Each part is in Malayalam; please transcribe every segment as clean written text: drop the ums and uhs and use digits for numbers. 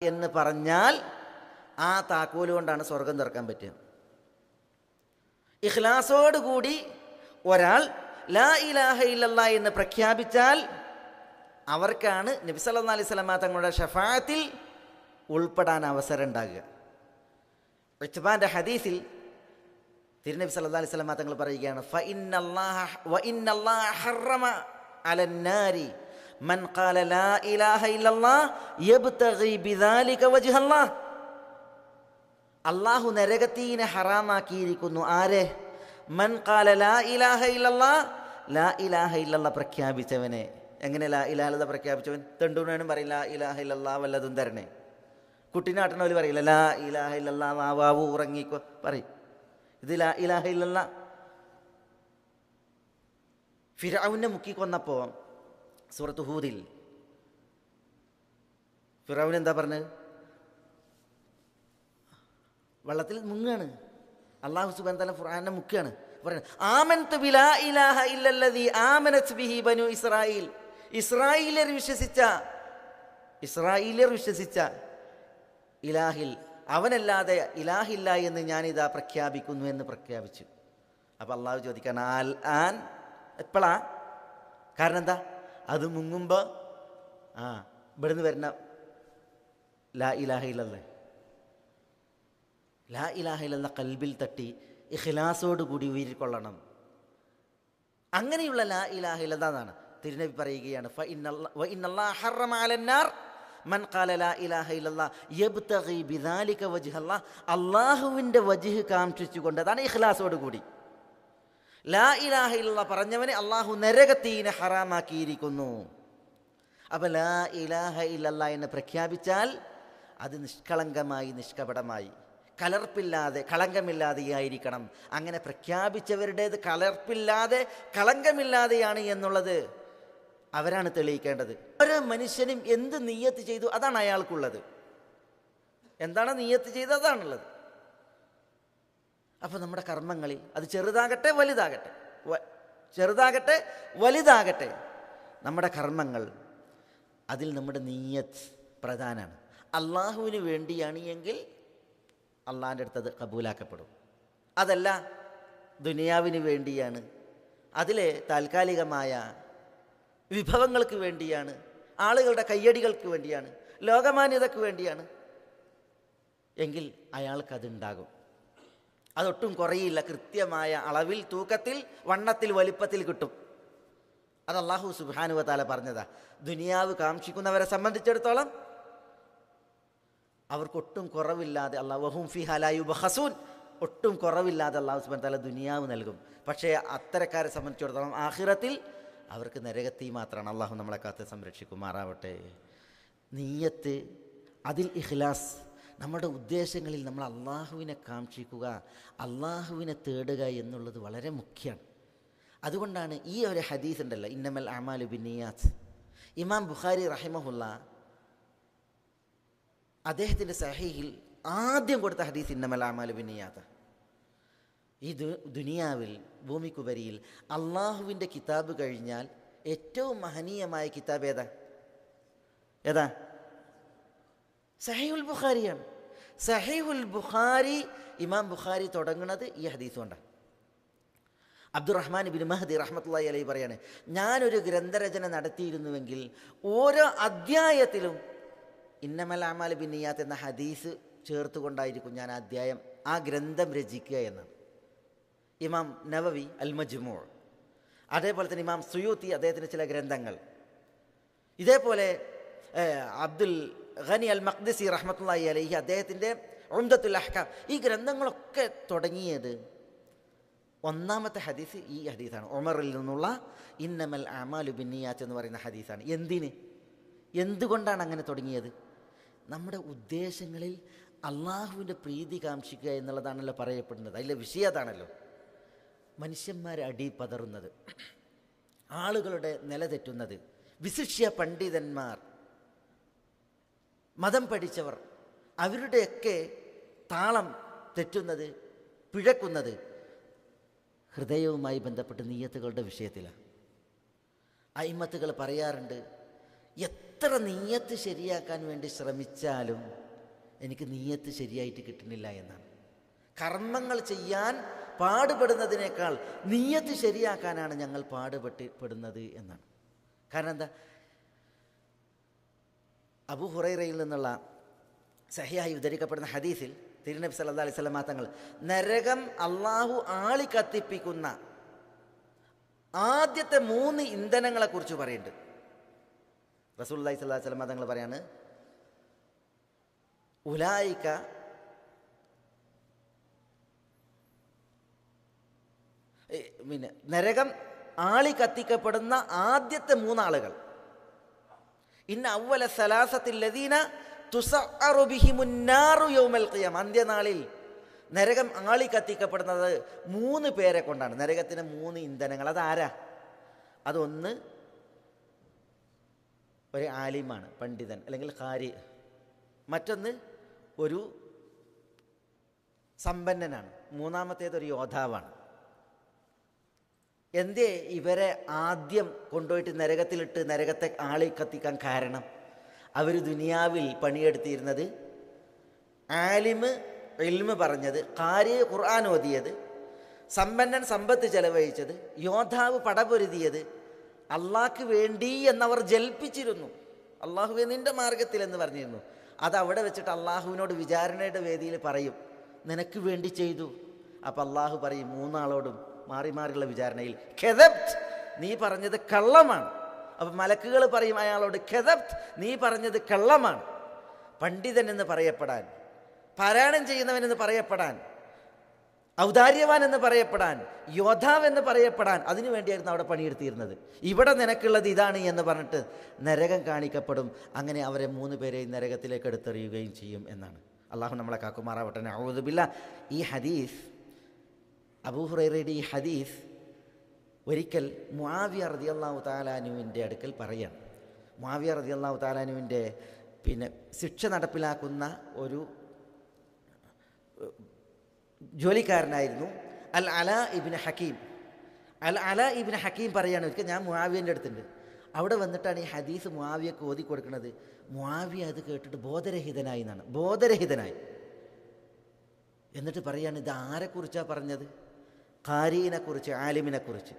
എന്ന് പറഞ്ഞാൽ ആ താക്കോല് കൊണ്ടാണ് സ്വർഗം തുറക്കാൻ പറ്റുക. ഇഖ്ലാസോടുകൂടി ഒരാൾ ലാ ഇലാഹ ഇല്ലല്ലാ എന്ന് പ്രഖ്യാപിച്ചാൽ അവർക്കാണ് നബി സല്ലല്ലാഹു അലൈഹി വസല്ലമ തങ്ങളുടെ ഷഫാഅത്തിൽ ഉൾപ്പെടാൻ അവസരം ഉണ്ടാകുക. ഉത്ബാന്റെ ഹദീസിൽ തിരുനബി സല്ലല്ലാഹു അലൈഹി വസല്ലമ തങ്ങൾ പറയുകയാണ്, ഇന്നല്ലാഹ ഹറമ അലന്നാരി മൻ ഖാല ലാ ഇലാഹ ഇല്ലല്ലാഹ് യബ്തഗി ബിദാലിക വജ്ഹല്ലാഹ്. അല്ലാഹു നരകത്തീനെ ഹറാമാക്കിയിരിക്കുന്നു. ആരെ? മൻ ഖാല ലാ ഇലാഹ ഇല്ലല്ലാഹ്, ലാ ഇലാഹ ഇല്ലല്ലാഹ് പ്രഖ്യാപിച്ചവനെ. എങ്ങനെ ലാ ഇലാഹ ഇല്ലല്ലാഹ് പ്രഖ്യാപിച്ചവൻ? തെണ്ടൂണനും പറയും ലാ ഇലാഹ ഇല്ലല്ലാഹ് വല്ലതും തരണേ. കുട്ടീനാട്ടണവർ പറയില്ല ലാ ഇലാഹ ഇല്ലല്ലാഹ് വാവു ഉറങ്ങിക്കോ പറയും. ഇത് ലാ ഇലാഹ ഇല്ലല്ലാഹ്. ഫിർഔനെ മുക്കിക്കൊന്നപ്പോൾ സൂറത്ത് ഹൂദിൽ ഫിർഔൻ എന്താ പറഞ്ഞത്? വെള്ളത്തിൽ മുങ്ങാണ്. അല്ലാഹു സുബ്ഹാനഹു വ തആല ഖുർആനെ മുക്കുകയാണ്. പറയുന്നത് ആമൻതു ബിലാ ഇലാഹ ഇല്ലല്ലദീ ആമനത് ബിഹി ബനു ഇസ്രായീൽ. ഇസ്രായേലിയർ വിശ്വസിച്ച ഇലാഹിൽ, അവനല്ലാതെ ഇലാഹില്ല എന്ന് ഞാനിതാ പ്രഖ്യാപിക്കുന്നു എന്ന് പ്രഖ്യാപിച്ചു. അപ്പം അള്ളാഹു ചോദിക്കാൻ ആൻ എപ്പോഴാ? കാരണം എന്താ? അത് മുങ്ങുമ്പോൾ ഇവിടുന്ന് വരുന്ന ലാ ഇലാഹ ഇല്ലല്ലാഹ്, ലാ ഇലാഹ ഇല്ലല്ലാഹ് കൽബിൽ തട്ടി ഇഖ്ലാസോടുകൂടി ഉയരിക്കൊള്ളണം. അങ്ങനെയുള്ള ലാ ഇലാഹ ഇല്ലല്ലാഹ് തിരുനബി പറയുകയാണ്, ഇന്നല്ലാഹ ഹറമ അലന്നാർ മൻ ഖാല ലാ ഇലാഹ ഇല്ലല്ലാഹ് യബ്തഗി ബിദാലിക വജ്ഹല്ലാഹ്. അല്ലാഹുവിൻ്റെ വജ്ഹ് കാംക്ഷിച്ചുകൊണ്ട്, അതാണ് ഇഖ്ലാസോടുകൂടി ലാ ഇലാഹ ഇല്ലല്ലാഹ് പറഞ്ഞവനെ അല്ലാഹു നരകത്തീനെ ഹറാമാക്കിയിരിക്കുന്നു. അപ്പം ലാ ഇലാഹ ഇല്ലല്ലാഹ് എന്ന് പ്രഖ്യാപിച്ചാൽ അത് നിഷ്കളങ്കമായി, നിഷ്കപടമായി, കലർപ്പില്ലാതെ, കളങ്കമില്ലാതെയായിരിക്കണം. അങ്ങനെ പ്രഖ്യാപിച്ചവരുടേത് കലർപ്പില്ലാതെ, കളങ്കമില്ലാതെയാണ് എന്നുള്ളത് അവരാണ് തെളിയിക്കേണ്ടത്. ഓരോ മനുഷ്യനും എന്ത് നിയ്യത്ത് ചെയ്തു അതാണ് അയാൾക്കുള്ളത്. എന്താണ് നിയ്യത്ത് ചെയ്തത് അതാണുള്ളത്. അപ്പോൾ നമ്മുടെ കർമ്മങ്ങളിൽ അത് ചെറുതാകട്ടെ വലുതാകട്ടെ നമ്മുടെ കർമ്മങ്ങൾ, അതിൽ നമ്മുടെ നിയ്യത്ത് പ്രധാനമാണ്. അള്ളാഹുവിന് വേണ്ടിയാണ് എങ്കിൽ അള്ളാഹിൻ്റെ അടുത്തത് കബൂലാക്കപ്പെടും. അതല്ല ദുനിയാവിന് വേണ്ടിയാണ്, അതിലെ താൽക്കാലികമായ വിഭവങ്ങൾക്ക് വേണ്ടിയാണ്, ആളുകളുടെ കയ്യടികൾക്ക് വേണ്ടിയാണ്, ലോകമാന്യതയ്ക്ക് വേണ്ടിയാണ് എങ്കിൽ അയാൾക്കതുണ്ടാകും. അതൊട്ടും കുറയില്ല. കൃത്യമായ അളവിൽ, തൂക്കത്തിൽ, വണ്ണത്തിൽ, വലിപ്പത്തിൽ കിട്ടും. അത് അല്ലാഹു സുബ്ഹാനഹു വ തആല പറഞ്ഞതാ. ദുനിയാവ് കാക്ഷിക്കുന്നവരെ സംബന്ധിച്ചിടത്തോളം അവർക്കൊട്ടും കുറവില്ലാതെ വഹും ഫീഹാ ലാ യുബ്ഖസൂൻ, ഒട്ടും കുറവില്ലാതെ അല്ലാഹു സുബ്ഹാനഹു വ തആല ദുനിയാവ് നൽകും. പക്ഷേ അത്തരക്കാരെ സംബന്ധിച്ചിടത്തോളം ആഖിറത്തിൽ അവർക്ക് നരകത്തീ മാത്രമാണ്. അള്ളാഹു നമ്മളെ കാത്ത് സംരക്ഷിക്കുമാറാവട്ടെ. നിയ്യത്ത്, അതിൽ ഇഖ്ലാസ്, നമ്മുടെ ഉദ്ദേശങ്ങളിൽ നമ്മൾ അള്ളാഹുവിനെ കാക്ഷിക്കുക, അള്ളാഹുവിനെ തേടുക എന്നുള്ളത് വളരെ മുഖ്യമാണ്. അതുകൊണ്ടാണ് ഈ ഒരു ഹദീസ് ഉണ്ടല്ലോ, ഇന്നമൽ അഅ്മാലു ബിന്നിയാത്ത്. ഇമാം ബുഖാരി റഹിമഹുല്ല അദ്ദേഹത്തിൻ്റെ സഹീഹിൽ ആദ്യം കൊടുത്ത ഹദീസ് ഇന്നമൽ അഅ്മാലു ബിന്നിയാത്ത്. ഈ ദുനിയാവിൽ, ഭൂമിക്കുപരിയിൽ അള്ളാഹുവിൻ്റെ കിതാബ് കഴിഞ്ഞാൽ ഏറ്റവും മഹനീയമായ കിതാബ് ഏതാ? സഹീഹുൽ ബുഖാരിയാണ്. സഹീഹുൽ ബുഖാരി, ഇമാം ബുഖാരി തുടങ്ങുന്നത് ഈ ഹദീസ് കൊണ്ടാണ്. അബ്ദുറഹ്മാൻ ഇബ്നു മഹ്ദി റഹ്മത്തുള്ളാഹി അലൈഹി പറയാണ്, ഞാനൊരു ഗ്രന്ഥരചന നടത്തിയിരുന്നുവെങ്കിൽ ഓരോ അധ്യായത്തിലും ഇന്നമൽ അഅ്മാലു ബിന്നിയാത്ത് എന്ന ഹദീസ് ചേർത്തുകൊണ്ടായിരിക്കും ഞാൻ ആ ഗ്രന്ഥം രചിക്കുക എന്നാണ്. ഇമാം നവവി അൽ മജ്മൂ, അതേപോലെ തന്നെ ഇമാം സുയൂത്തി അദ്ദേഹത്തിൻ്റെ ചില ഗ്രന്ഥങ്ങൾ, ഇതേപോലെ അബ്ദുൽ ഖനി അൽ മഖ്ദിസി റഹ്മത്തുള്ളാഹി അലൈഹി അദ്ദേഹത്തിൻ്റെ ഉംദത്തുൽ അഹ്കാം, ഈ ഗ്രന്ഥങ്ങളൊക്കെ തുടങ്ങിയത് ഒന്നാമത്തെ ഹദീസ് ഈ ഹദീസാണ്. ഉമറിൽ നിന്നുള്ള ഇന്നമൽ അഅ്മാലു ബിന്നിയാത്ത് എന്ന് പറയുന്ന ഹദീസാണ്. എന്തുകൊണ്ടാണ് അങ്ങനെ തുടങ്ങിയത്? നമ്മുടെ ഉദ്ദേശങ്ങളിൽ അള്ളാഹുവിൻ്റെ പ്രീതി കാക്ഷിക്കുക എന്നുള്ളതാണല്ലോ പറയപ്പെടുന്നത്. അതിലെ വിഷയം അതാണല്ലോ. മനുഷ്യന്മാർ അടി പതറുന്നത്, ആളുകളുടെ നില തെറ്റുന്നത്, വിശിഷ്യ പണ്ഡിതന്മാർ, മതം പഠിച്ചവർ, അവരുടെയൊക്കെ താളം തെറ്റുന്നത്, പിഴക്കുന്നത് ഹൃദയവുമായി ബന്ധപ്പെട്ട് നിയ്യത്തുകളുടെ വിഷയത്തിലാണ്. അയിമ്മത്തുകൾ പറയാറുണ്ട്, എത്ര നീയത്ത് ശരിയാക്കാൻ വേണ്ടി ശ്രമിച്ചാലും എനിക്ക് നീയത്ത് ശരിയായിട്ട് കിട്ടുന്നില്ല എന്നാണ്. കർമ്മങ്ങൾ ചെയ്യാൻ പാടുപെടുന്നതിനേക്കാൾ നീയത്ത് ശരിയാക്കാനാണ് ഞങ്ങൾ പാടുപെടുന്നത് എന്നാണ്. കാരണം എന്താ? അബൂ ഹുറൈറയിൽ നിന്നുള്ള സഹിഹായി ഉദ്ധരിക്കപ്പെടുന്ന ഹദീസിൽ തിരുനബി സല്ലല്ലാഹു അലൈഹി വസല്ലം തങ്ങൾ നരകം അള്ളാഹു ആളി കത്തിപ്പിക്കുന്ന ആദ്യത്തെ 3 ഇന്ധനങ്ങളെ കുറിച്ച് പറയുന്നുണ്ട്. റസൂലുള്ളാഹി സ്വല്ലല്ലാഹു അലൈഹി വസല്ലം തങ്ങൾ പറയാണ്, ഉലായിക പിന്നെ നരകം ആളി കത്തിക്കപ്പെടുന്ന ആദ്യത്തെ 3 ആളുകൾ, ഇന്ന അവ്വല സലാസത്തിൽ ലദീന തുസഅറു ബിഹിമുന്നാറു യൗമൽ ഖിയാമ, അന്ത്യനാളിൽ നരകം ആളി കത്തിക്കപ്പെടുന്നത് 3 പേരെ കൊണ്ടാണ്. നരകത്തിന് 3 ഇന്ധനങ്ങൾ. അതാരാ? അതൊന്ന് ഒരു ആലിമാണ്, പണ്ഡിതൻ അല്ലെങ്കിൽ ഖാരി. മറ്റൊന്ന് ഒരു സമ്പന്നനാണ്. മൂന്നാമത്തേത് ഒരു യോദ്ധാവാണ്. എന്തേ ഇവരെ ആദ്യം കൊണ്ടുപോയിട്ട് നരകത്തിലിട്ട് നരകത്തെ ആളി കത്തിക്കാൻ കാരണം? അവർ ദുനിയാവിൽ പണിയെടുത്തിരുന്നത് ആലിമ് ഇൽമ് പറഞ്ഞത്, ഖാരി ഖുർആൻ ഓതിയത്, സമ്പന്നൻ സമ്പത്ത് ചെലവഴിച്ചത്, യോദ്ധാവ് പടപൊരുതിയത് അള്ളാഹ്ക്ക് വേണ്ടി എന്നവർ ജൽപ്പിച്ചിരുന്നു. അള്ളാഹുവേ നിൻ്റെ മാർഗത്തിൽ എന്ന് പറഞ്ഞിരുന്നു. അതവിടെ വെച്ചിട്ട് അള്ളാഹുവിനോട് വിചാരണയുടെ വേദിയിൽ പറയും, നിനക്ക് വേണ്ടി ചെയ്തു. അപ്പം അള്ളാഹു പറയും 3 ആളോടും മാറി മാറിയുള്ള വിചാരണയിൽ, ഖദബ്ത്, നീ പറഞ്ഞത് കള്ളമാണ്. അപ്പം മലക്കുകൾ പറയും അയാളോട്, ഖദബ്ത്, നീ പറഞ്ഞത് കള്ളമാണ്. പണ്ഡിതൻ എന്ന് പറയപ്പെടാൻ, പാരായണം ചെയ്യുന്നവനെന്ന് പറയപ്പെടാൻ, ഔദാര്യവാൻ എന്ന് പറയപ്പെടാൻ, യോദ്ധാവ് എന്ന് പറയപ്പെടാൻ, അതിനു വേണ്ടിയായിരുന്നു അവിടെ പണിയെടുത്തിരുന്നത്. ഇവിടെ നിനക്കുള്ളത് ഇതാണ് എന്ന് പറഞ്ഞിട്ട് നരകം കാണിക്കപ്പെടും. അങ്ങനെ അവരെ 3 പേരെയും നരകത്തിലേക്ക് എടുത്തെറിയുകയും ചെയ്യും എന്നാണ്. അള്ളാഹു നമ്മളെ കാക്കുമാറാവട്ടെ. നഊദു ബില്ലാഹ്. ഈ ഹദീസ്, അബൂ ഹുറൈറയുടെ ഈ ഹദീസ് ഒരിക്കൽ മുആവിയ റളിയല്ലാഹു തആല അൻഹുവിൻ്റെ അടുക്കൽ പറയാണ്. മുആവിയ റളിയല്ലാഹു തആല അൻഹുവിൻ്റെ ശിക്ഷ നടപ്പിലാക്കുന്ന ഒരു ജോലിക്കാരനായിരുന്നു അൽ അലാ ഇബ്നു ഹക്കീം. അൽ അലാ ഇബ്നു ഹക്കീം പറയാണ്, ഒരിക്കൽ ഞാൻ മുആവിയൻ്റെ അടുത്തുണ്ട്. അവിടെ വന്നിട്ടാണ് ഈ ഹദീസ് മുആവിയക്ക് ഓതി കൊടുക്കുന്നത്. മുആവിയ അത് കേട്ടിട്ട് ബോധരഹിതനായി എന്നാണ്, ബോധരഹിതനായി. എന്നിട്ട് പറയാണ്, ഇത് ആരെക്കുറിച്ചാണ് പറഞ്ഞത്? ഖാരീനെ കുറിച്ച്, ആലിമിനെ കുറിച്ച്,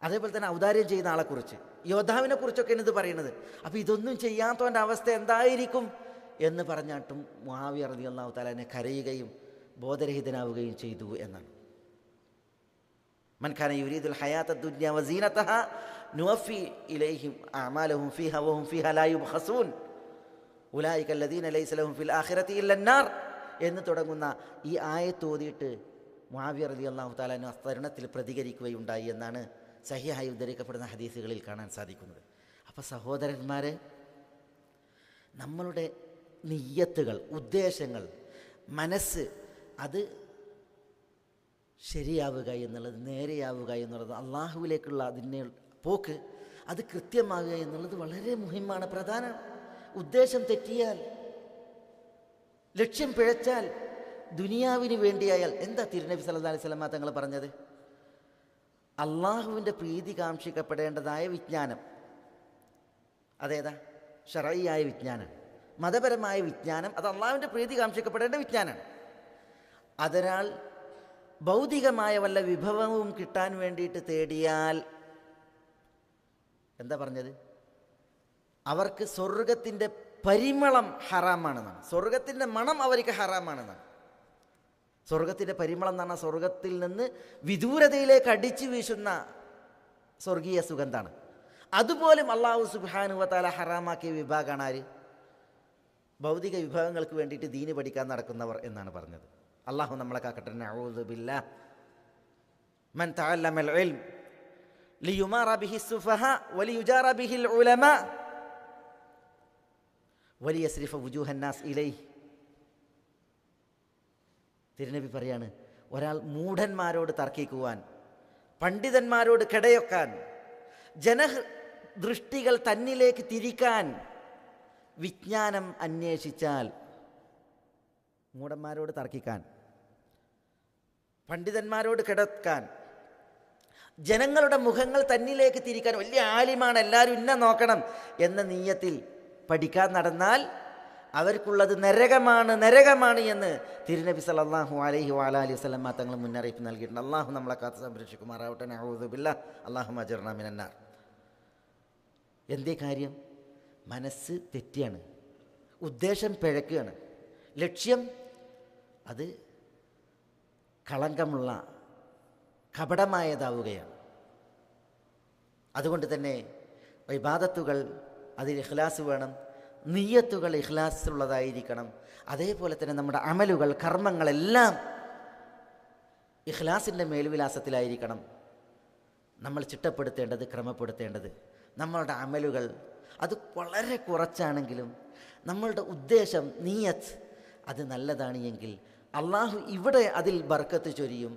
അതേപോലെ തന്നെ ഔദാര്യം ചെയ്യുന്ന ആളെക്കുറിച്ച്, യോദ്ധാവിനെ കുറിച്ചൊക്കെയാണ് ഇത് പറയുന്നത്. അപ്പോൾ ഇതൊന്നും ചെയ്യാത്തവൻ്റെ അവസ്ഥ എന്തായിരിക്കും എന്ന് പറഞ്ഞിട്ടും മുആവിയ റളിയല്ലാഹു തആല കരയുകയും ബോധരഹിതനാവുകയും ചെയ്തു എന്നാണ്. മൻ കാന യുരീദുൽ ഹയാത്തദ് ദുനിയ വസീനതഹാ നുവഫി ഇലൈഹിം അഅമാലഹും ഫീഹാ വഹും ഫീഹാ ലാ യുബ്ഖസൂൻ ഉലൈക അല്ലദീന ലൈസ ലഹും ഫിൽ ആഖിറതി ഇല്ല അന്നാർ എന്ന് തുടങ്ങുന്ന ഈ ആയത്ത് ഓതിയിട്ട് മുആവിയ റളിയല്ലാഹു തആല തരുണത്തിൽ പ്രതികരിക്കുകയുണ്ടായി എന്നാണ് സഹിഹായി ഉദ്ധരിക്കപ്പെടുന്ന ഹദീസുകളിൽ കാണാൻ സാധിക്കുന്നത്. അപ്പോൾ സഹോദരന്മാരെ, നമ്മളുടെ നിയ്യത്തുകൾ, ഉദ്ദേശങ്ങൾ, മനസ്സ് അത് ശരിയാവുക എന്നുള്ളത്, നേരെയാവുക എന്നുള്ളത്, അള്ളാഹുവിലേക്കുള്ള അതിൻ്റെ പോക്ക് അത് കൃത്യമാവുക എന്നുള്ളത് വളരെ മുഹിമാണ്, പ്രധാനമാണ്. ഉദ്ദേശം തെറ്റിയാൽ, ലക്ഷ്യം പിഴച്ചാൽ, ദുനിയാവിന് വേണ്ടിയായാൽ എന്താ തിരുനബി സല്ലല്ലാഹു അലൈഹി വസല്ലം തങ്ങൾ പറഞ്ഞത്? അള്ളാഹുവിൻ്റെ പ്രീതി കാക്ഷിക്കപ്പെടേണ്ടതായ വിജ്ഞാനം അതേതാ? ശർഈയായ വിജ്ഞാനം, മതപരമായ വിജ്ഞാനം. അത് അള്ളാഹുവിൻ്റെ പ്രീതി കാക്ഷിക്കപ്പെടേണ്ട വിജ്ഞാനമാണ്. അതൊരാൾ ഭൗതികമായ വല്ല വിഭവവും കിട്ടാൻ വേണ്ടിയിട്ട് തേടിയാൽ എന്താ പറഞ്ഞത്? അവർക്ക് സ്വർഗത്തിൻ്റെ പരിമളം ഹറാമാണെന്നാണ്. സ്വർഗത്തിൻ്റെ മണം അവർക്ക് ഹറാമാണെന്നാണ്. സ്വർഗത്തിൻ്റെ പരിമളം എന്ന് പറഞ്ഞാൽ സ്വർഗത്തിൽ നിന്ന് വിദൂരതയിലേക്ക് അടിച്ചു വീശുന്ന സ്വർഗീയ സുഗന്ധാണ്. അതുപോലും അള്ളാഹു സുബ്ഹാനഹു വ തആല ഹറാമാക്കിയ വിഭാഗമാണ് ആര്? ഭൗതിക വിഭവങ്ങൾക്ക് വേണ്ടിയിട്ട് ദീന് പഠിക്കാൻ നടക്കുന്നവർ എന്നാണ് പറഞ്ഞത്. അള്ളാഹു നമ്മളെ കാക്കട്ടെ. നഊദു ബില്ലാഹ്. മൻ തഅല്ലമൽ ഇൽം ലിയുമാറ ബിഹി സുഫഹാ വലിയുജാറ ബിഹിൽ ഉലമാ വലിയസ്രിഫ വുജൂഹൻ നാസ് ഇലൈഹി. തിരുനബി പറയാണ്, ഒരാൾ മൂഢന്മാരോട് തർക്കിക്കുവാൻ, പണ്ഡിതന്മാരോട് കിടയൊക്കാൻ, ജനദൃഷ്ടികൾ തന്നിലേക്ക് തിരിക്കാൻ വിജ്ഞാനം അന്വേഷിച്ചാൽ, മൂഢന്മാരോട് തർക്കിക്കാൻ, പണ്ഡിതന്മാരോട് കിടക്കാൻ, ജനങ്ങളുടെ മുഖങ്ങൾ തന്നിലേക്ക് തിരിക്കാൻ, വലിയ ആലിമാണ് എല്ലാവരും ഇന്നെ നോക്കണം എന്ന നീയത്തിൽ പഠിക്കാൻ നടന്നാൽ അവർക്കുള്ളത് നരകമാണ് എന്ന് തിരുനബി സല്ലല്ലാഹു അലൈഹി വഅലിഹി വസല്ലം തങ്ങൾ മുന്നറിയിപ്പ് നൽകിയിട്ടുണ്ട്. അള്ളാഹു നമ്മളെ കാത്ത് സംരക്ഷിക്കുമാറാവട്ടെ. നഊദു ബില്ലാഹ്. അല്ലാഹുമ്മ അജിർനാ മിനന്നാർ. എന്തേ കാര്യം? മനസ്സ് തെറ്റിയാണ്, ഉദ്ദേശം പിഴക്കുകയാണ്, ലക്ഷ്യം അത് കളങ്കമുള്ള കപടമായതാവുകയാണ്. അതുകൊണ്ട് തന്നെ ഇബാദത്തുകൾ അതിൽ ഇഖ്ലാസ് വേണം, നിയ്യത്തുകൾ ഇഖ്ലാസുള്ളതായിരിക്കണം. അതേപോലെ തന്നെ നമ്മുടെ അമലുകൾ, കർമ്മങ്ങളെല്ലാം ഇഖ്ലാസിൻ്റെ മേൽവിലാസത്തിലായിരിക്കണം നമ്മൾ ചിട്ടപ്പെടുത്തേണ്ടത്, ക്രമപ്പെടുത്തേണ്ടത്. നമ്മളുടെ അമലുകൾ അത് വളരെ കുറച്ചാണെങ്കിലും നമ്മളുടെ ഉദ്ദേശം, നിയ്യത്ത് അത് നല്ലതാണ് എങ്കിൽ അള്ളാഹു ഇവിടെ അതിൽ ബർക്കത്ത് ചൊരിയും.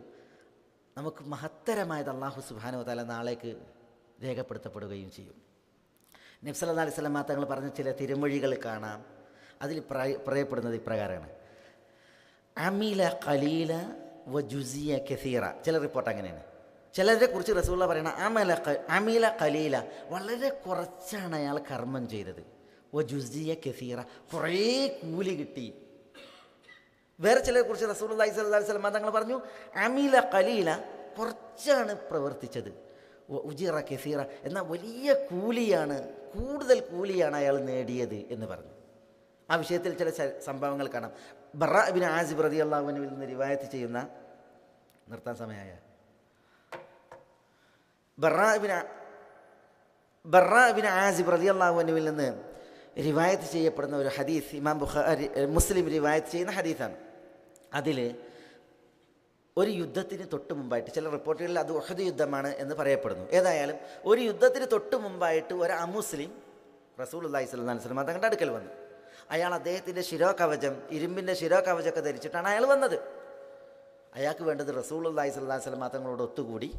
നമുക്ക് മഹത്തരമായത് അള്ളാഹു സുബ്ഹാനഹു വ തആല നാളേക്ക് രേഖപ്പെടുത്തപ്പെടുകയും ചെയ്യും. നബി സല്ലല്ലാഹു അലൈഹി വസല്ലം തങ്ങൾ പറഞ്ഞ ചില തിരുമൊഴികൾ കാണാം. അതിൽ പറയപ്പെടുന്നത് ഇപ്രകാരമാണ്: അമില ഖലീല വ ജുസിയ കസീറ. ചില റിപ്പോർട്ട് അങ്ങനെയാണ്. ചിലരെ കുറിച്ച് റസൂലുള്ളാഹി പറയണ അമില ഖലീല, വളരെ കുറച്ചാണ് അയാൾ കർമ്മം ചെയ്തത്. വ ജുസിയ കസീറ, കുറേ കൂലി കിട്ടി. വേറെ ചിലരെ കുറിച്ച് റസൂലുള്ളാഹി സ്വല്ലല്ലാഹു അലൈഹി വസല്ലം തങ്ങൾ പറഞ്ഞു അമില ഖലീല, കുറച്ചാണ് പ്രവർത്തിച്ചത്. ഉജിറ കസീറ, എന്നാൽ വലിയ കൂലിയാണ്, കൂടുതൽ കൂലിയാണ് അയാൾ നേടിയത് എന്ന് പറഞ്ഞു. ആ വിഷയത്തിൽ ചില സംഭവങ്ങൾ കാണാം. ബറാ ഇബ്നു ആസിബ് റളിയല്ലാഹു അൻഹുവിൽ നിന്ന് റിവായത്ത് ചെയ്യുന്ന, നിർത്താൻ സമയമായ, ബറാ ഇബ്നു ആസിബ് റളിയല്ലാഹു അൻഹുവിൽ നിന്ന് റിവായത്ത് ചെയ്യപ്പെടുന്ന ഒരു ഹദീസ് ഇമാം ബുഖാരി മുസ്ലിം റിവായത്ത് ചെയ്യുന്ന ഹദീസാണ്. അതിൽ ഒരു യുദ്ധത്തിന് തൊട്ട് മുമ്പായിട്ട്, ചില റിപ്പോർട്ടുകളിൽ അത് ഉഹദ് യുദ്ധമാണ് എന്ന് പറയപ്പെടുന്നു. ഏതായാലും ഒരു യുദ്ധത്തിന് തൊട്ട് മുമ്പായിട്ട് ഒരു അമുസ്ലിം റസൂലുള്ളാഹി സ്വല്ലല്ലാഹു അലൈഹി വസല്ലം തങ്ങളുടെ അടുക്കൽ വന്നു. അയാൾ അദ്ദേഹത്തിൻ്റെ ശിരോകവചം, ഇരുമ്പിൻ്റെ ശിരോകവചമൊക്കെ ധരിച്ചിട്ടാണ് അയാൾ വന്നത്. അയാൾക്ക് വേണ്ടത് റസൂലുള്ളാഹി സ്വല്ലല്ലാഹു അലൈഹി വസല്ലം തങ്ങളോട് ഒത്തുകൂടി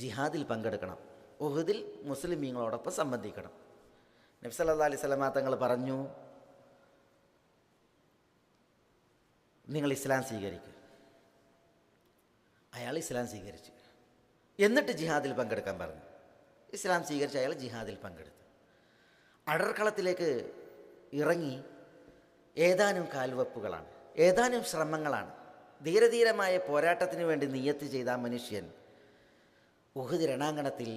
ജിഹാദിൽ പങ്കെടുക്കണം, ഉഹദിൽ മുസ്ലിമീങ്ങളോടൊപ്പം സംബന്ധിക്കണം. നബി സല്ലല്ലാഹു അലൈഹി വസല്ലം തങ്ങൾ പറഞ്ഞു, നിങ്ങൾ ഇസ്ലാം സ്വീകരിക്കുക. അയാൾ ഇസ്ലാം സ്വീകരിച്ചു. എന്നിട്ട് ജിഹാദിൽ പങ്കെടുക്കാൻ പറഞ്ഞു. ഇസ്ലാം സ്വീകരിച്ച് അയാൾ ജിഹാദിൽ പങ്കെടുത്തു. അടർക്കളത്തിലേക്ക് ഇറങ്ങി ഏതാനും കാൽവെപ്പുകളാണ്, ഏതാനും ശ്രമങ്ങളാണ്. ധീരധീരമായ പോരാട്ടത്തിന് വേണ്ടി നിയ്യത്ത് ചെയ്ത ആ മനുഷ്യൻ ഉഹദ് രണാങ്കണത്തിൽ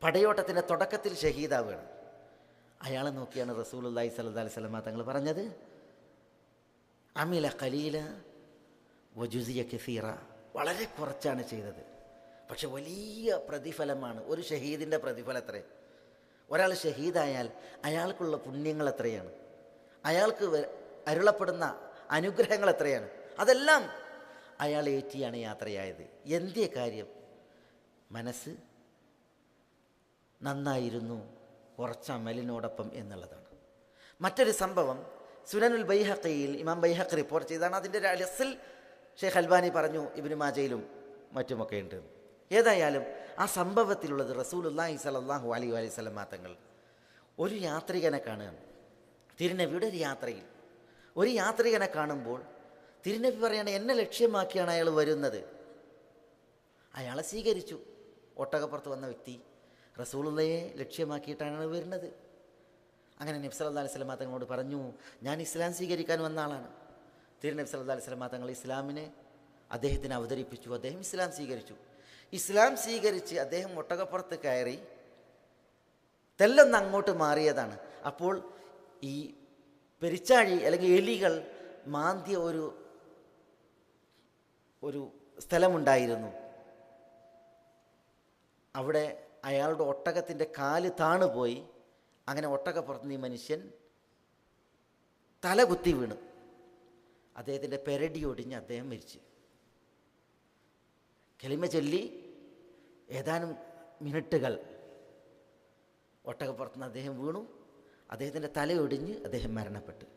പടയോട്ടത്തിൻ്റെ തുടക്കത്തിൽ ഷഹീദാവുകയാണ്. അയാളെ നോക്കിയാണ് റസൂലുള്ളാഹി സ്വല്ലല്ലാഹു അലൈഹി വസല്ലം തങ്ങൾ പറഞ്ഞത് അമില ഖലീല വജുസിയ കസീറ, വളരെ കുറച്ചാണ് ചെയ്തത്, പക്ഷെ വലിയ പ്രതിഫലമാണ്. ഒരു ഷഹീദിൻ്റെ പ്രതിഫലം എത്ര? ഒരാൾ ഷഹീദായാൽ അയാൾക്കുള്ള പുണ്യങ്ങൾ എത്രയാണ്, അയാൾക്ക് അരുളപ്പെടുന്ന അനുഗ്രഹങ്ങൾ എത്രയാണ്, അതെല്ലാം അയാൾ ഏറ്റിയാണ് യാത്രയായത്. എന്തേ കാര്യം? മനസ്സ് നന്നായിരുന്നു, കുറച്ച് അമലിനോടൊപ്പം എന്നുള്ളതാണ്. മറ്റൊരു സംഭവം സുനനുൽ ബൈഹഖിയിൽ ഇമാം ബൈഹഖി റിപ്പോർട്ട് ചെയ്താണ്. അതിൻ്റെ ഒരു അലസിൽ ഷെയ്ഖ് അൽബാനി പറഞ്ഞു ഇബ്നു മാജയിലും മറ്റുമൊക്കെ ഉണ്ട്. ഏതായാലും ആ സംഭവത്തിലുള്ളത് റസൂലുള്ളാഹി സ്വല്ലല്ലാഹു അലൈഹി വസല്ലം തങ്ങൾ ഒരു യാത്രികനെ കാണുകയാണ്. തിരുനബിയുടെ ഒരു യാത്രയിൽ ഒരു യാത്രികനെ കാണുമ്പോൾ തിരുനബി പറയാണ്, എന്നെ ലക്ഷ്യമാക്കിയാണ് അയാൾ വരുന്നത്. അയാളെ സ്വീകരിച്ചു. ഒട്ടകപ്പുറത്ത് വന്ന വ്യക്തി റസൂലുള്ളാഹിയെ ലക്ഷ്യമാക്കിയിട്ടാണ് വരുന്നത്. അങ്ങനെ നബി സല്ലല്ലാഹു അലൈഹി വസല്ലം തങ്ങളോട് പറഞ്ഞു, ഞാൻ ഇസ്ലാം സ്വീകരിക്കാൻ വന്ന ആളാണ്. തിരുനബി സല്ലല്ലാഹു അലൈഹി വസല്ലം തങ്ങൾ ഇസ്ലാമിനെ അദ്ദേഹത്തിന് അവതരിപ്പിച്ചു. അദ്ദേഹം ഇസ്ലാം സ്വീകരിച്ചു. ഇസ്ലാം സ്വീകരിച്ച് അദ്ദേഹം ഒട്ടകപ്പുറത്ത് കയറി തെല്ലൊന്ന് അങ്ങോട്ട് മാറിയതാണ്. അപ്പോൾ ഈ പെരിച്ചാഴി അല്ലെങ്കിൽ എലികൾ മാന്തിയ ഒരു സ്ഥലമുണ്ടായിരുന്നു. അവിടെ അയാളുടെ ഒട്ടകത്തിൻ്റെ കാല് താണുപോയി. അങ്ങനെ ഒട്ടകപ്പുറത്ത് ഈ മനുഷ്യൻ തലകുത്തി വീണു. അദ്ദേഹത്തിൻ്റെ പെരടി ഒടിഞ്ഞ് അദ്ദേഹം മരിച്ചു. കലിമ ചൊല്ലി ഏതാനും മിനിറ്റുകൾ ഒട്ടകപ്പുറത്തുനിന്ന് അദ്ദേഹം വീണു. അദ്ദേഹത്തിൻ്റെ തലയൊടിഞ്ഞ് അദ്ദേഹം മരണപ്പെട്ടു.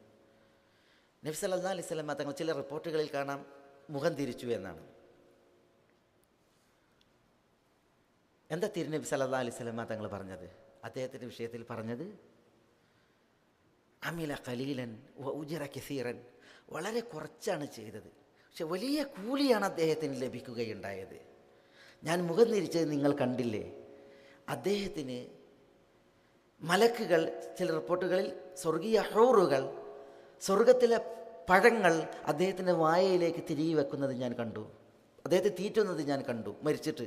നബി സല്ലല്ലാഹു അലൈഹി വസല്ലം തങ്ങൾ ചില റിപ്പോർട്ടുകളിൽ കാണാം മുഖം തിരിച്ചു എന്നാണ്. എന്താ തിരുനബി സല്ലല്ലാഹു അലൈഹി വസല്ലം തങ്ങൾ പറഞ്ഞത്? അദ്ദേഹത്തിൻ്റെ വിഷയത്തിൽ പറഞ്ഞത് അമില ഖലീലൻ വ ഉജ്റ കസീറൻ, വളരെ കുറച്ചാണ് ചെയ്തത്, പക്ഷെ വലിയ കൂലിയാണ് അദ്ദേഹത്തിന് ലഭിക്കുകയുണ്ടായത്. ഞാൻ മുഖം തിരിച്ചത് നിങ്ങൾ കണ്ടില്ലേ? അദ്ദേഹത്തിന് മലക്കുകൾ, ചില റിപ്പോർട്ടുകളിൽ സ്വർഗീയ ഹൂറുകൾ, സ്വർഗത്തിലെ പഴങ്ങൾ അദ്ദേഹത്തിൻ്റെ വായയിലേക്ക് തിരികെ വെക്കുന്നത് ഞാൻ കണ്ടു. അദ്ദേഹത്തെ തീറ്റുന്നത് ഞാൻ കണ്ടു മരിച്ചിട്ട്.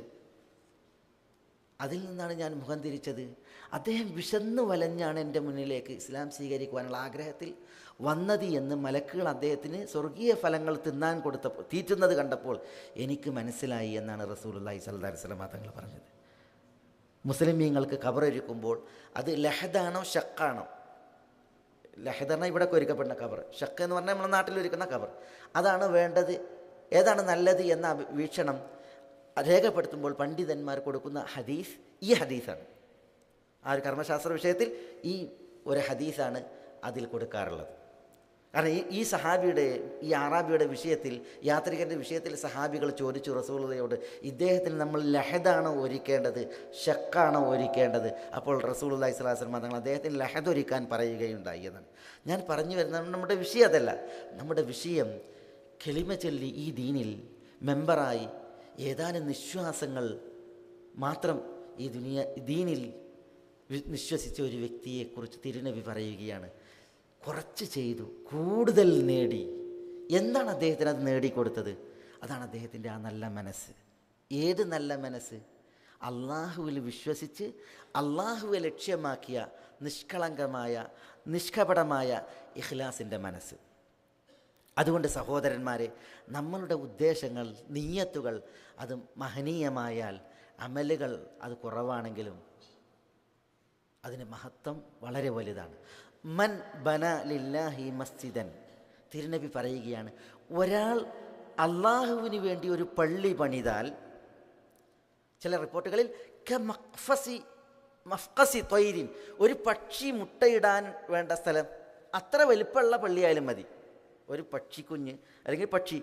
അതിൽ നിന്നാണ് ഞാൻ മുഖം തിരിച്ചത്. അദ്ദേഹം വിശന്നു വലഞ്ഞാണ് എൻ്റെ മുന്നിലേക്ക് ഇസ്ലാം സ്വീകരിക്കുവാനുള്ള ആഗ്രഹത്തിൽ വന്നത് എന്ന് മലക്കുകൾ അദ്ദേഹത്തിന് സ്വർഗീയ ഫലങ്ങൾ തിന്നാൻ കൊടുത്തപ്പോൾ, തീറ്റുന്നത് കണ്ടപ്പോൾ എനിക്ക് മനസ്സിലായി എന്നാണ് റസൂലുള്ളാഹി സ്വല്ലല്ലാഹി അലൈഹി വസല്ലം തങ്ങൾ പറഞ്ഞത്. മുസ്ലിമീങ്ങൾക്ക് ഖബറൊരുക്കുമ്പോൾ അത് ലഹദാണോ ഷക്കാണോ? ലഹദാണ് ഇവിടെ ഒരുക്കപ്പെടുന്ന ഖബർ. ഷക്ക് എന്ന് പറഞ്ഞാൽ നമ്മുടെ നാട്ടിലൊരുക്കുന്ന ഖബർ. അതാണ് വേണ്ടത്, ഏതാണ് നല്ലത് എന്ന വീക്ഷണം രേഖപ്പെടുത്തുമ്പോൾ പണ്ഡിതന്മാർ കൊടുക്കുന്ന ഹദീസ് ഈ ഹദീസാണ്. ആ ഒരു കർമ്മശാസ്ത്ര വിഷയത്തിൽ ഈ ഒരു ഹദീസാണ് അതിൽ കൊടുക്കാറുള്ളത്. കാരണം ഈ സഹാബിയുടെ, ഈ ആറാബിയുടെ വിഷയത്തിൽ, യാത്രികൻ്റെ വിഷയത്തിൽ സഹാബികൾ ചോദിച്ചു റസൂലുള്ളാഹിയോട്, ഇദ്ദേഹത്തിന് നമ്മൾ ലഹദാണോ ഒരുക്കേണ്ടത് ഷക്കാണോ ഒരുക്കേണ്ടത്? അപ്പോൾ റസൂലുള്ളാഹി സ്വല്ലല്ലാഹി അലൈഹി വസല്ലം തങ്ങൾ അദ്ദേഹത്തിന് ലഹദ് ഒരുക്കാൻ പറയുകയുണ്ടായി എന്നാണ്. ഞാൻ പറഞ്ഞു വരുന്നത് നമ്മുടെ വിഷയം അതല്ല. നമ്മുടെ വിഷയം കലിമ ചൊല്ലി ഈ ദീനിൽ മെമ്പറായി ഏതാനും നിശ്വാസങ്ങൾ മാത്രം ഈ ദീനിൽ വിശ്വസിച്ച ഒരു വ്യക്തിയെക്കുറിച്ച് തിരുനബി പറയുകയാണ്. കുറച്ച് ചെയ്തു, കൂടുതൽ നേടി. എന്താണ് അദ്ദേഹത്തിന് അത് നേടിക്കൊടുത്തത്? അതാണ് അദ്ദേഹത്തിൻ്റെ ആ നല്ല മനസ്സ്. ഏത് നല്ല മനസ്സ്? അള്ളാഹുവിൽ വിശ്വസിച്ച് അള്ളാഹുവെ ലക്ഷ്യമാക്കിയ നിഷ്കളങ്കമായ നിഷ്കപടമായ ഇഖ്ലാസിൻ്റെ മനസ്സ്. അതുകൊണ്ട് സഹോദരന്മാരെ, നമ്മളുടെ ഉദ്ദേശങ്ങൾ, നിയ്യത്തുകൾ അത് മഹനീയമായാൽ, അമലുകൾ അത് കുറവാണെങ്കിലും അതിന് മഹത്വം വളരെ വലുതാണ്. മൻ ബന ലില്ലാഹി മസ്ജിദൻ, തിരുനബി പറയുകയാണ്, ഒരാൾ അള്ളാഹുവിന് വേണ്ടി ഒരു പള്ളി പണിതാൽ, ചില റിപ്പോർട്ടുകളിൽ മഫ്ഖസി ത്വയ്രിൻ, ഒരു പക്ഷി മുട്ടയിടാൻ വേണ്ട സ്ഥലം, അത്ര വലിപ്പമുള്ള പള്ളിയായാലും മതി. ഒരു പക്ഷിക്കുഞ്ഞ് അല്ലെങ്കിൽ പക്ഷി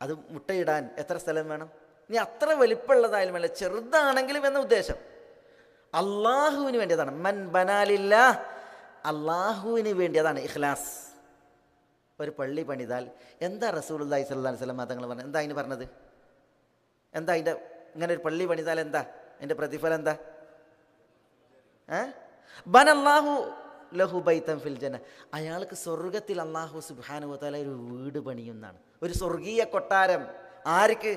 അത് മുട്ടയിടാൻ എത്ര സ്ഥലം വേണം? ഇനി അത്ര വലിപ്പമുള്ളതായാലും അല്ല, ചെറുതാണെങ്കിലും എന്ന ഉദ്ദേശം. അള്ളാഹുവിന് വേണ്ടി, അതാണ് മൻ ബനാലില്ല, അള്ളാഹുവിന് വേണ്ടി, അതാണ് ഇഖ്ലാസ്. ഒരു പള്ളി പണിതാൽ എന്താ റസൂലുള്ളാഹി സ്വല്ലല്ലാഹി അലൈഹി വസല്ലം തങ്ങൾ പറഞ്ഞത്? എന്താ അതിന് പറഞ്ഞത്? എന്താ അതിൻ്റെ, ഇങ്ങനെ ഒരു പള്ളി പണിതാൽ എന്താ അതിൻ്റെ പ്രതിഫലം? എന്താ? ബനല്ലാഹു ലഹു ബൈതൻ ഫിൽ ജന്ന, അയാൾക്ക് സ്വർഗത്തിൽ അല്ലാഹു സുബ്ഹാനഹു വ തആല ഒരു വീട് പണിയുന്നതാണ്, ഒരു സ്വർഗീയ കൊട്ടാരം. ആർക്ക്?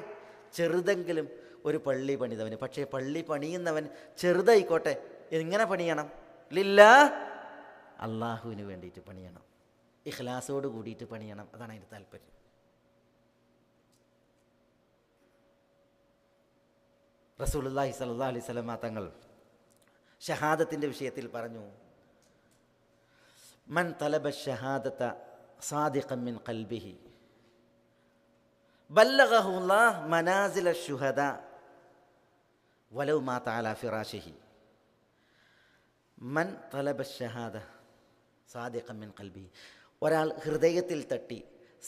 ചെറുതെങ്കിലും ഒരു പള്ളി പണിതവന്. പക്ഷേ പള്ളി പണിയുന്നവൻ ചെറുതായിക്കോട്ടെ, എങ്ങനെ പണിയണം? ലില്ലാ, അള്ളാഹുവിന് വേണ്ടിയിട്ട് പണിയണം, ഇഖ്ലാസോട് കൂടിയിട്ട് പണിയണം. അതാണ് അതിൻ്റെ താല്പര്യം. റസൂലുള്ളാഹി സ്വല്ലല്ലാഹി അലൈഹി വസല്ലം തങ്ങൾ ഷഹാദത്തിൻ്റെ വിഷയത്തിൽ പറഞ്ഞു, മൻ തലബ ഷഹാദത സാദിഖൻ മിൻ ഖൽബിഹി ബല്ലഗഹു അല്ലാഹു മനാസില ശുഹദാ വലൗ മാത അലാ ഫിറാശിഹി. മൻ തലബ ഷഹാദ സാദിഖൻ മിൻ ഖൽബിഹി, ഒരാൾ ഹൃദയത്തിൽ തട്ടി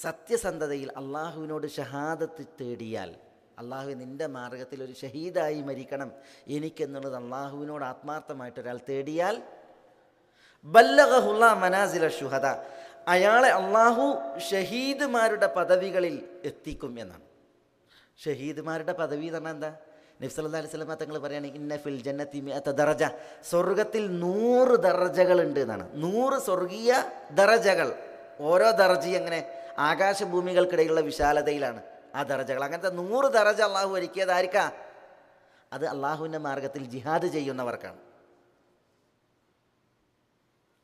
സത്യസന്ധതയിൽ അള്ളാഹുവിനോട് ഷഹാദത്ത് തേടിയാൽ, അള്ളാഹു നിൻ്റെ മാർഗത്തിൽ ഒരു ഷഹീദായി മരിക്കണം എനിക്കെന്നുള്ളത് അള്ളാഹുവിനോട് ആത്മാർത്ഥമായിട്ട് ഒരാൾ തേടിയാൽ, ബല്ലഗഹുല്ലാ മനാസില ശുഹദ, അയാളെ അള്ളാഹു ഷഹീദുമാരുടെ പദവികളിൽ എത്തിക്കും എന്നാണ്. ഷഹീദുമാരുടെ പദവി എന്ന് പറഞ്ഞാൽ എന്താ? നബി സല്ലല്ലാഹു അലൈഹി വസല്ലം തങ്ങൾ പറയുകയാണ്, ഇന്ന ഫിൽ ജന്നതി മിഅത ദറജ, സ്വർഗത്തിൽ 100 ദറജകളുണ്ട് എന്നാണ്. 100 സ്വർഗീയ ദറജകൾ. ഓരോ ദറജ എങ്ങനെ? ആകാശഭൂമികൾക്കിടയിലുള്ള വിശാലതയിലാണ് ആ ദറജകൾ. അങ്ങനത്തെ 100 ദറജ അള്ളാഹു ഒരുക്കിയത് ആർക്കാ? അത് അള്ളാഹുവിൻ്റെ മാർഗത്തിൽ ജിഹാദ് ചെയ്യുന്നവർക്കാണ്.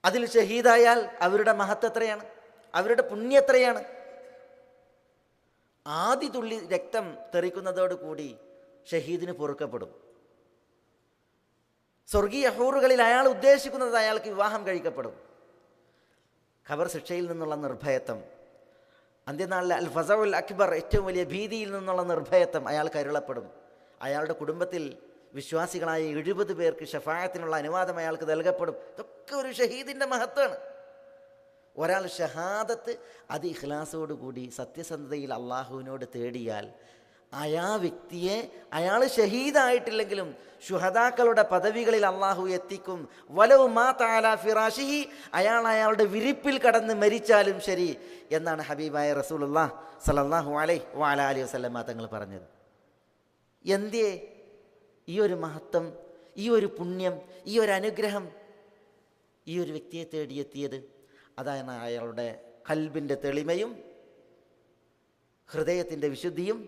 അതിൽ ഷഹീദായാൽ അവരുടെ മഹത്വം എത്രയാണ്, അവരുടെ പുണ്യം എത്രയാണ്. ആദ്യ തുള്ളി രക്തം തെറിക്കുന്നതോടുകൂടി ഷഹീദിന് പൊറുക്കപ്പെടും. സ്വർഗീയ ഹൂറുകളിൽ അയാൾ ഉദ്ദേശിക്കുന്നത് അയാൾക്ക് വിവാഹം കഴിക്കപ്പെടും. ഖബർ ശിക്ഷയിൽ നിന്നുള്ള നിർഭയത്വം, അന്ത്യനാളിലെ അൽ ഫസഉൽ അക്ബർ, ഏറ്റവും വലിയ ഭീതിയിൽ നിന്നുള്ള നിർഭയത്വം അയാൾക്ക് അരുളപ്പെടും. അയാളുടെ കുടുംബത്തിൽ വിശ്വാസികളായ 70 പേർക്ക് ഷഫാഅത്തിനുള്ള അനുവാദം അയാൾക്ക് നൽകപ്പെടും. ഇതൊക്കെ ഒരു ഷഹീദിൻ്റെ മഹത്വമാണ്. ഒരാൾ ഷഹാദത്ത് അത് ഇഖ്ലാസോടുകൂടി സത്യസന്ധതയിൽ അള്ളാഹുവിനോട് തേടിയാൽ, ആ വ്യക്തിയെ, അയാൾ ഷഹീദായിട്ടില്ലെങ്കിലും ശുഹദാക്കളുടെ പദവികളിൽ അള്ളാഹു എത്തിക്കും. വലൗ മാത അലാ ഫിറാശിഹി, അയാൾ അയാളുടെ വിരിപ്പിൽ കടന്ന് മരിച്ചാലും ശരി എന്നാണ് ഹബീബായ റസൂലുള്ളാഹി സ്വല്ലല്ലാഹു അലൈഹി വഅലാ അലിഹി വസല്ലം തങ്ങൾ പറഞ്ഞത്. എന്തേ ഈ ഒരു മഹത്വം, ഈ ഒരു പുണ്യം, ഈ ഒരു അനുഗ്രഹം ഈ ഒരു വ്യക്തിയെ തേടിയെത്തിയത്? അതാണ് അയാളുടെ ഖൽബിൻ്റെ തെളിമയും ഹൃദയത്തിൻ്റെ വിശുദ്ധിയും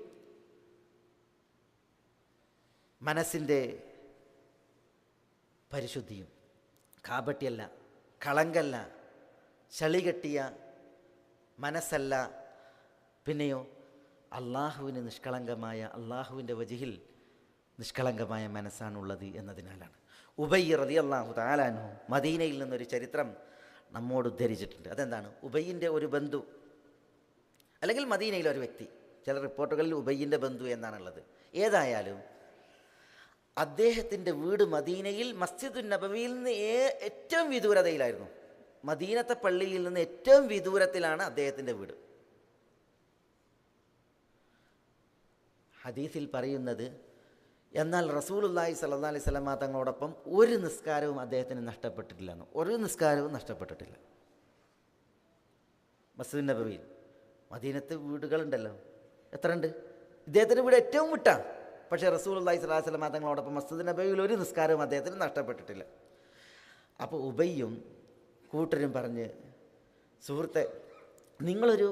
മനസ്സിൻ്റെ പരിശുദ്ധിയും. കാപട്യല്ല, കളങ്കല്ല, ചളികെട്ടിയ മനസ്സല്ല, പിന്നെയോ അള്ളാഹുവിന് നിഷ്കളങ്കമായ, അള്ളാഹുവിൻ്റെ വജിഹിൽ നിഷ്കളങ്കമായ മനസ്സാണുള്ളത് എന്നതിനാലാണ്. ഉബയ്യ് റളിയല്ലാഹു തആല അൻഹു മദീനയിൽ നിന്നൊരു ചരിത്രം നമ്മോട് ഉദ്ധരിച്ചിട്ടുണ്ട്. അതെന്താണ്? ഉബയ്യിൻ്റെ ഒരു ബന്ധു, അല്ലെങ്കിൽ മദീനയിലെ ഒരു വ്യക്തി, ചില റിപ്പോർട്ടുകളിൽ ഉബയ്യിൻ്റെ ബന്ധു എന്നാണുള്ളത്. ഏതായാലും അദ്ദേഹത്തിൻ്റെ വീട് മദീനയിൽ മസ്ജിദുൻ നബവിയിൽ നിന്ന് ഏറ്റവും വിദൂരതയിലായിരുന്നു. മദീനത്തെ പള്ളിയിൽ നിന്ന് ഏറ്റവും വിദൂരത്തിലാണ് അദ്ദേഹത്തിൻ്റെ വീട്. ഹദീസിൽ പറയുന്നത്, എന്നാൽ റസൂലുള്ളാഹി സ്വല്ലല്ലാഹി അലൈഹി വസല്ലം തങ്ങളോടൊപ്പം ഒരു നിസ്കാരവും അദ്ദേഹത്തിന് നഷ്ടപ്പെട്ടിട്ടില്ല. ഒരു നിസ്കാരവും നഷ്ടപ്പെട്ടിട്ടില്ല. മസ്ജിദുൻ നബവിയിൽ മദീനത്തെ വീടുകളുണ്ടല്ലോ, എത്ര ഉണ്ട്? ഇദ്ദേഹത്തിൻ്റെ വീട് ഏറ്റവും വിട്ടാണ്. പക്ഷേ റസൂലുള്ളാഹി സ്വല്ലല്ലാഹി അലൈഹി വസല്ലം തങ്ങളോടൊപ്പം മസ്ജിദുൻ നബവിയിൽ ഒരു നിസ്കാരവും അദ്ദേഹത്തിന് നഷ്ടപ്പെട്ടിട്ടില്ല. അപ്പോൾ ഉബയ്യും കൂട്ടരും പറഞ്ഞ്, സുഹൃത്തെ, നിങ്ങളൊരു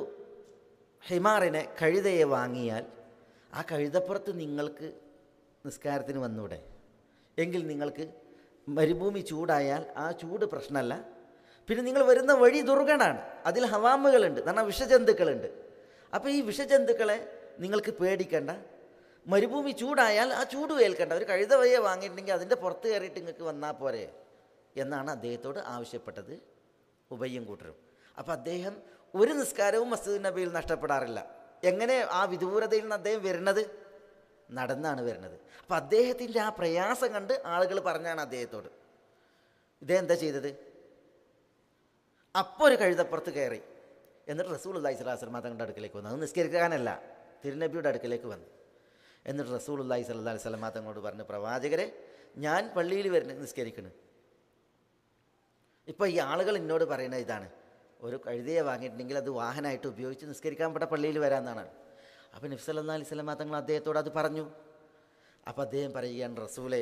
ഹിമാറിനെ, കഴുതയെ വാങ്ങിയാൽ ആ കഴുതപ്പുറത്ത് നിങ്ങൾക്ക് നിസ്കാരത്തിന് വന്നൂടെ? എങ്കിൽ നിങ്ങൾക്ക് മരുഭൂമി ചൂടായാൽ ആ ചൂട് പ്രശ്നമല്ല. പിന്നെ നിങ്ങൾ വരുന്ന വഴി ദുർഘടമാണ്, അതിൽ ഹവാമുകളുണ്ട്, കാരണം വിഷജന്തുക്കളുണ്ട്. അപ്പോൾ ഈ വിഷജന്തുക്കളെ നിങ്ങൾക്ക് പേടിക്കണ്ട. മരുഭൂമി ചൂടായാൽ ആ ചൂട് ഏൽക്കണ്ട. ഒരു കഴുത വഴിയെ വാങ്ങിയിട്ടുണ്ടെങ്കിൽ അതിൻ്റെ പുറത്ത് കയറിയിട്ട് നിങ്ങൾക്ക് വന്നാൽ പോരെ എന്നാണ് അദ്ദേഹത്തോട് ആവശ്യപ്പെട്ടത് ഉബയ്യും കൂട്ടരും. അപ്പോൾ അദ്ദേഹം ഒരു നിസ്കാരവും മസ്ജിദുൻ നബിയിൽ നഷ്ടപ്പെടാറില്ല. എങ്ങനെ ആ വിദൂരതയിൽ നിന്ന് അദ്ദേഹം വരുന്നത്? നടന്നാണ് വരുന്നത്. അപ്പോൾ അദ്ദേഹത്തിൻ്റെ ആ പ്രയാസം കണ്ട് ആളുകൾ പറഞ്ഞാണ് അദ്ദേഹത്തോട്. ഇദ്ദേഹം എന്താ ചെയ്തത്? അപ്പോൾ ഒരു കഴുതപ്പുറത്ത് കയറി, എന്നിട്ട് റസൂലുള്ളാഹി സ്വല്ലല്ലാഹി അലൈഹി വസല്ലം തങ്ങളുടെ അടുക്കലേക്ക് വന്നു. അത് നിസ്കരിക്കാനല്ല, തിരുനബിയുടെ അടുക്കലേക്ക് വന്നു. എന്നിട്ട് റസൂലുള്ളാഹി സ്വല്ലല്ലാഹി അലൈഹി വസല്ലം തങ്ങളോട് പറഞ്ഞു, പ്രവാചകരെ, ഞാൻ പള്ളിയിൽ വരുന്നത് നിസ്കരിക്കുന്നു. ഇപ്പോൾ ഈ ആളുകൾ എന്നോട് പറയുന്നത് ഇതാണ്, ഒരു കഴുതയെ വാങ്ങിയിട്ടുണ്ടെങ്കിൽ അത് വാഹനമായിട്ട് ഉപയോഗിച്ച് നിസ്കരിക്കാൻ പെട്ട പള്ളിയിൽ വരാമെന്നാണ്. അപ്പോൾ നബി സല്ലല്ലാഹു അലൈഹി വസല്ലം തങ്ങൾ അദ്ദേഹത്തോട് അത് പറഞ്ഞു. അപ്പോൾ അദ്ദേഹം പറയുകയാണ്, റസൂലേ,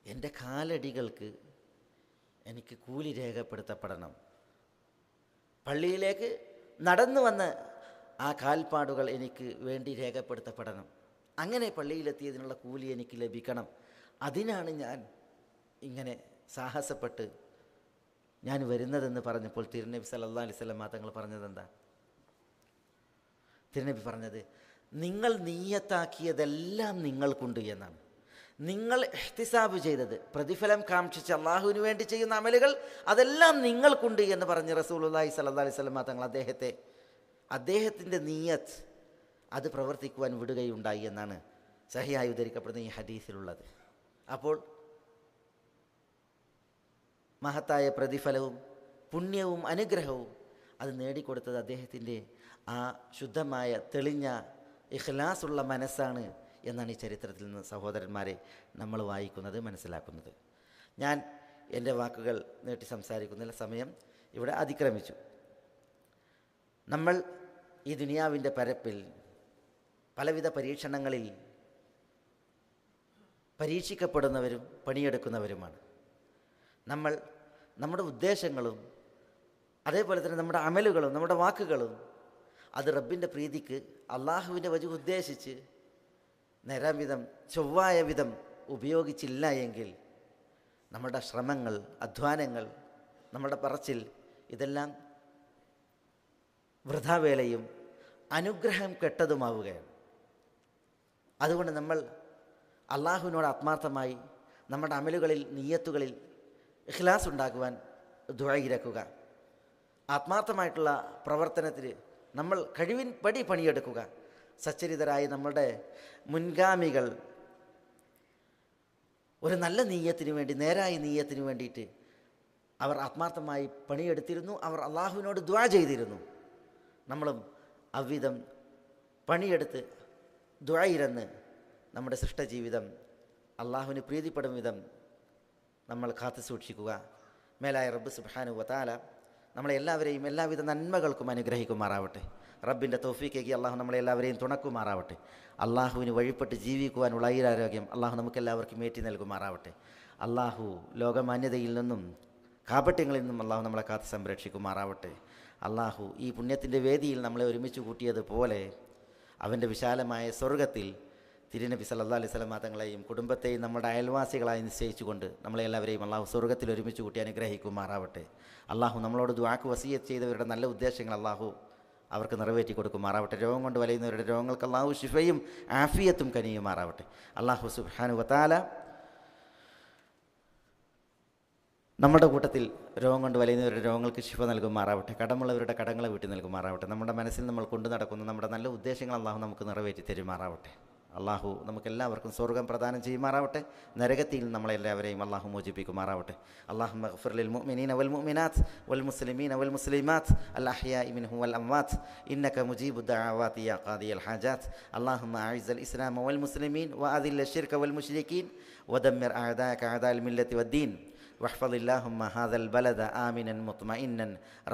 എൻ്റെ കാലടികൾക്ക് എനിക്ക് കൂലി രേഖപ്പെടുത്തപ്പെടണം. പള്ളിയിലേക്ക് നടന്നു വന്ന് ആ കാൽപ്പാടുകൾ എനിക്ക് വേണ്ടി രേഖപ്പെടുത്തപ്പെടണം. അങ്ങനെ പള്ളിയിലെത്തിയതിനുള്ള കൂലി എനിക്ക് ലഭിക്കണം. അതിനാണ് ഞാൻ ഇങ്ങനെ സാഹസപ്പെട്ട് ഞാൻ വരുന്നതെന്ന് പറഞ്ഞപ്പോൾ തിരുനബി സല്ലല്ലാഹു അലൈഹി വസല്ലം തങ്ങൾ പറഞ്ഞത് എന്താ? തിരുനബി പറഞ്ഞത്, നിങ്ങൾ നീയത്താക്കിയതെല്ലാം നിങ്ങൾക്കുണ്ട് എന്നാണ്. നിങ്ങൾ ഇഹ്തിസാബ് ചെയ്തത്, പ്രതിഫലം കാക്ഷിച്ച് അള്ളാഹുവിന് വേണ്ടി ചെയ്യുന്ന അമലുകൾ, അതെല്ലാം നിങ്ങൾക്കുണ്ട് എന്ന് പറഞ്ഞ് റസൂലുള്ളാഹി സ്വല്ലല്ലാഹി അലൈഹി വസല്ലം തങ്ങൾ അദ്ദേഹത്തിൻ്റെ നീയത്ത് അത് പ്രവർത്തിക്കുവാൻ വിടുകയുണ്ടായി എന്നാണ് സഹിഹായി ഉദ്ധരിക്കപ്പെടുന്ന ഈ ഹദീസിലുള്ളത്. അപ്പോൾ മഹത്തായ പ്രതിഫലവും പുണ്യവും അനുഗ്രഹവും അത് നേടിക്കൊടുത്തത് അദ്ദേഹത്തിൻ്റെ ആ ശുദ്ധമായ തെളിഞ്ഞ ഇഖ്ലാസുള്ള മനസ്സാണ് എന്നാണ് ഈ ചരിത്രത്തിൽ നിന്ന് സഹോദരന്മാരെ നമ്മൾ വായിക്കുന്നത്, മനസ്സിലാക്കുന്നത്. ഞാൻ എൻ്റെ വാക്കുകൾ നീട്ടി സംസാരിക്കുന്നില്ല, സമയം ഇവിടെ അതിക്രമിച്ചു. നമ്മൾ ഈ ദുനിയാവിൻ്റെ പരപ്പിൽ പലവിധ പരീക്ഷണങ്ങളിൽ പരീക്ഷിക്കപ്പെടുന്നവരും പണിയെടുക്കുന്നവരുമാണ്. നമ്മൾ നമ്മുടെ ഉദ്ദേശങ്ങളും അതേപോലെ തന്നെ നമ്മുടെ അമലുകളും നമ്മുടെ വാക്കുകളും അത് റബ്ബിൻ്റെ പ്രീതിക്ക് അള്ളാഹുവിൻ്റെ വജു ഉദ്ദേശിച്ച് നേരാം വിധം ചൊവ്വായ വിധം ഉപയോഗിച്ചില്ല എങ്കിൽ നമ്മുടെ ശ്രമങ്ങൾ, അധ്വാനങ്ങൾ, നമ്മുടെ പറച്ചിൽ ഇതെല്ലാം വൃഥാവേലയും അനുഗ്രഹം കെട്ടതുമാവുകയാണ്. അതുകൊണ്ട് നമ്മൾ അള്ളാഹുവിനോട് ആത്മാർത്ഥമായി നമ്മുടെ അമലുകളിൽ, നിയ്യത്തുകളിൽ ഇഖ്ലാസ് ഉണ്ടാക്കുവാൻ ദുആയിരക്കുക. ആത്മാർത്ഥമായിട്ടുള്ള പ്രവർത്തനത്തിൽ നമ്മൾ കഴിവിൻ പടി പണിയെടുക്കുക. സച്ചരിതരായ നമ്മളുടെ മുൻഗാമികൾ ഒരു നല്ല നീയത്തിന് വേണ്ടി, നേരായ നീയത്തിന് വേണ്ടിയിട്ട് അവർ ആത്മാർത്ഥമായി പണിയെടുത്തിരുന്നു. അവർ അള്ളാഹുവിനോട് ദുആ ചെയ്തിരുന്നു. നമ്മളും അவ்விധം പണിയെടുത്ത് ദുആയിരന്ന് നമ്മുടെ സൃഷ്ടജീവിതം അള്ളാഹുവിന് പ്രീതിപ്പെടും വിധം നമ്മൾ കാത്തു സൂക്ഷിക്കുക. മേലായ റബ്ബ് സുബ്ഹാനഹു വ തആല നമ്മളെ എല്ലാവരെയും എല്ലാവിധ നന്മകൾക്കും അനുഗ്രഹിക്കുമാറാവട്ടെ. റബ്ബിൻ്റെ തൗഫീഖേക്ക് അള്ളാഹു നമ്മളെല്ലാവരെയും തുണക്കുമാറാവട്ടെ. അള്ളാഹുവിന് വഴിപ്പെട്ട് ജീവിക്കുവാനുള്ള ആയുരാരോഗ്യം അള്ളാഹു നമുക്കെല്ലാവർക്കും ഏറ്റി നൽകുമാറാവട്ടെ. അള്ളാഹു ലോകമാന്യതയിൽ നിന്നും കാപട്യങ്ങളിൽ നിന്നും അള്ളാഹു നമ്മളെ കാത്ത് സംരക്ഷിക്കുമാറാവട്ടെ. അള്ളാഹു ഈ പുണ്യത്തിൻ്റെ വേദിയിൽ നമ്മളെ ഒരുമിച്ച് കൂട്ടിയതുപോലെ അവൻ്റെ വിശാലമായ സ്വർഗത്തിൽ തിരുനബി സല്ലല്ലാഹു അലൈഹി വസല്ലം തങ്ങളെയും കുടുംബത്തെയും നമ്മുടെ അയൽവാസികളായി നിശ്ചയിച്ചുകൊണ്ട് നമ്മളെല്ലാവരെയും അള്ളാഹു സ്വർഗത്തിൽ ഒരുമിച്ച് കൂട്ടി അനുഗ്രഹിക്കുമാറാവട്ടെ. അള്ളാഹു നമ്മളോട് ദുആക്ക് വസിയത്ത് ചെയ്തവരുടെ നല്ല ഉദ്ദേശങ്ങൾ അള്ളാഹു അവർക്ക് നിറവേറ്റി കൊടുക്കുമാറാവട്ടെ. രോഗം കൊണ്ട് വലയുന്നവരുടെ രോഗങ്ങൾക്ക് അള്ളാഹു ശിഫയും ആഫിയത്തും കനിയുമാറാവട്ടെ. അള്ളാഹു സുബ്ഹാനഹു വതആല നമ്മുടെ കൂട്ടത്തിൽ രോഗം കൊണ്ട് വലയുന്നവരുടെ രോഗങ്ങൾക്ക് ശിഫ നൽകുമാറാവട്ടെ. കടമുള്ളവരുടെ കടങ്ങളെ വീട്ടി നൽകുമാറാവട്ടെ. നമ്മുടെ മനസ്സിൽ നമ്മൾ കൊണ്ടു നടക്കുന്ന നമ്മുടെ നല്ല ഉദ്ദേശങ്ങൾ അള്ളാഹു നമുക്ക് നിറവേറ്റി തരുമാറാവട്ടെ. അള്ളാഹു നമുക്കെല്ലാവർക്കും സ്വർഗം പ്രദാനം ചെയ്യുമാറാവട്ടെ. നരകത്തിൽ നമ്മളെല്ലാവരെയും അള്ളാഹു മോചിപ്പിക്കുമാറാവട്ടെ. അല്ലാഹുമ്മ ഗ്ഫിർ ലിൽ മുഅ്മിനീന വൽ മുഅ്മിനാത്ത് വൽ മുസ്ലിമീന വൽ മുസ്ലിമാത്ത് അൽ അഹ്യാഇ മിൻഹും വൽ അംവാത്ത് ഇന്നക മുജീബു ദഅവാതി യാ ഖാദിയൽ ഹാജാത്ത്. അല്ലാഹുമ്മ അഇസ്സൽ ഇസ്ലാമ വൽ മുസ്ലിമീൻ വഅദില്ല ശിർക വൽ മുശ്രികീൻ വദമ്മിർ അഅദാഅക അഅദാഅൽ മില്ലത്തി വദ്ദീൻ واحفظ اللهم هذا البلد آمنا مطمئنا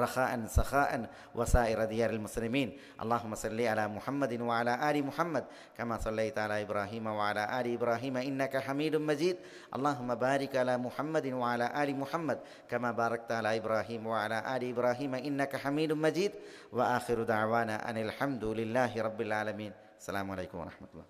رخاء سخاء وسائر ديار المسلمين. اللهم صل على محمد وعلى آل محمد كما صليت على إبراهيم وعلى آل إبراهيم إنك حميد مجيد. اللهم بارك على محمد وعلى آل محمد كما باركت على إبراهيم وعلى آل إبراهيم إنك حميد مجيد. وآخر دعوانا أن الحمد لله رب العالمين. السلام عليكم ورحمة الله.